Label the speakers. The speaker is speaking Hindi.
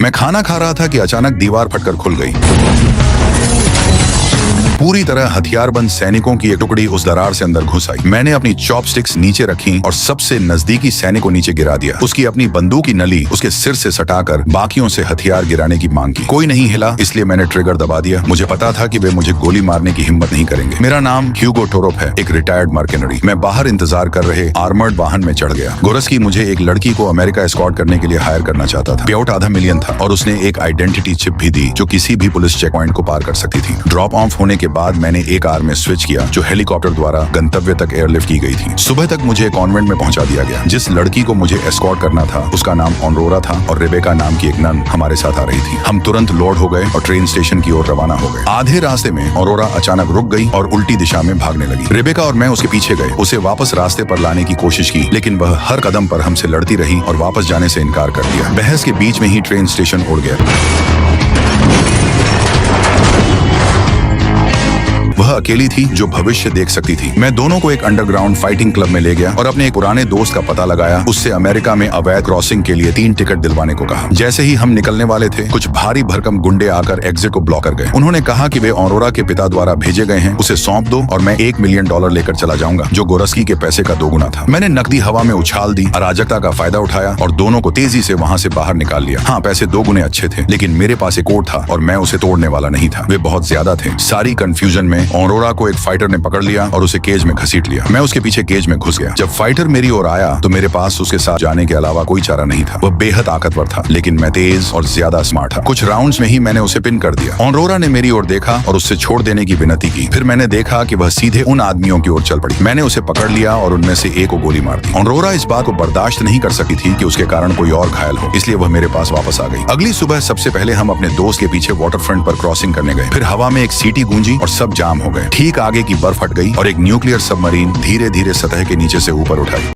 Speaker 1: मैं खाना खा रहा था कि अचानक दीवार फटकर खुल गई। पूरी तरह हथियारबंद सैनिकों की एक टुकड़ी उस दरार से अंदर घुस आई। मैंने अपनी चॉपस्टिक्स नीचे रखी और सबसे नजदीकी सैनिक को नीचे गिरा दिया। उसकी अपनी बंदूक की नली उसके सिर से सटाकर बाकियों से हथियार गिराने की मांग की। कोई नहीं हिला, इसलिए मैंने ट्रिगर दबा दिया। मुझे पता था कि वे मुझे गोली मारने की हिम्मत नहीं करेंगे। मेरा नाम ह्यूगो टोरोप है, एक रिटायर्ड मर्केनरी। मैं बाहर इंतजार कर रहे आर्मर्ड वाहन में चढ़ गया। गोरस्की मुझे एक लड़की को अमेरिका एस्कॉर्ट करने के लिए हायर करना चाहता था। पेआउट $500,000 था और उसने एक आइडेंटिटी चिप भी दी जो किसी भी पुलिस चेक पॉइंट को पार कर सकती थी। ड्रॉप ऑफ होने के बाद मैंने एक कार में स्विच किया जो हेलीकॉप्टर द्वारा गंतव्य तक एयरलिफ्ट की गई थी। सुबह तक मुझे कॉन्वेंट में पहुंचा दिया गया। जिस लड़की को मुझे एस्कॉर्ट करना था उसका नाम ऑनरोरा था और रेबेका नाम की एक नन हमारे साथ आ रही थी। हम तुरंत लोड हो गए और ट्रेन स्टेशन की ओर रवाना हो गए। आधे रास्ते में ऑनरोरा अचानक रुक गई और उल्टी दिशा में भागने लगी। रेबेका और मैं उसके पीछे गए, उसे वापस रास्ते पर लाने की कोशिश की, लेकिन वह हर कदम पर हमसे लड़ती रही और वापस जाने से इनकार कर दिया। बहस के बीच में ही ट्रेन स्टेशन उड़ गया। वह अकेली थी जो भविष्य देख सकती थी। मैं दोनों को एक अंडरग्राउंड फाइटिंग क्लब में ले गया और अपने एक पुराने दोस्त का पता लगाया। उससे अमेरिका में अवैध क्रॉसिंग के लिए 3 टिकट दिलवाने को कहा। जैसे ही हम निकलने वाले थे, कुछ भारी भरकम गुंडे आकर एग्जिट को ब्लॉक कर गए। उन्होंने कहा कि वे ऑनरोरा के पिता द्वारा भेजे गए हैं, उसे सौंप दो और मैं $1 मिलियन लेकर चला जाऊंगा, जो गोरस्की के पैसे का 2 गुना था। मैंने नकदी हवा में उछाल दी, अराजकता का फायदा उठाया और दोनों को तेजी से वहां से बाहर निकाल लिया। हाँ, पैसे 2 गुने अच्छे थे, लेकिन मेरे पास एक कोड था और मैं उसे तोड़ने वाला नहीं था। वे बहुत ज्यादा थे। सारी कंफ्यूजन में ऑनरोरा को एक फाइटर ने पकड़ लिया और उसे केज में घसीट लिया। मैं उसके पीछे केज में घुस गया। जब फाइटर मेरी ओर आया तो मेरे पास उसके साथ जाने के अलावा कोई चारा नहीं था। वह बेहद ताकतवर था, लेकिन मैं तेज और ज्यादा स्मार्ट था। कुछ राउंड्स में ही मैंने उसे पिन कर दिया। ऑनरोरा ने मेरी ओर देखा और उससे छोड़ देने की विनती की। फिर मैंने देखा कि वह सीधे उन आदमियों की ओर चल पड़ी। मैंने उसे पकड़ लिया और उनमें से एक को गोली मार दी। ऑनरोरा इस बात को बर्दाश्त नहीं कर सकी थी कि उसके कारण कोई और घायल हो, इसलिए वह मेरे पास वापस आ गई। अगली सुबह सबसे पहले हम अपने दोस्त के पीछे वाटर फ्रंट पर क्रॉसिंग करने गए। फिर हवा में एक सीटी गूंजी और सब जाम हो गए। ठीक आगे की बर्फ फट गई और एक न्यूक्लियर सबमरीन धीरे धीरे सतह के नीचे से ऊपर उठाई।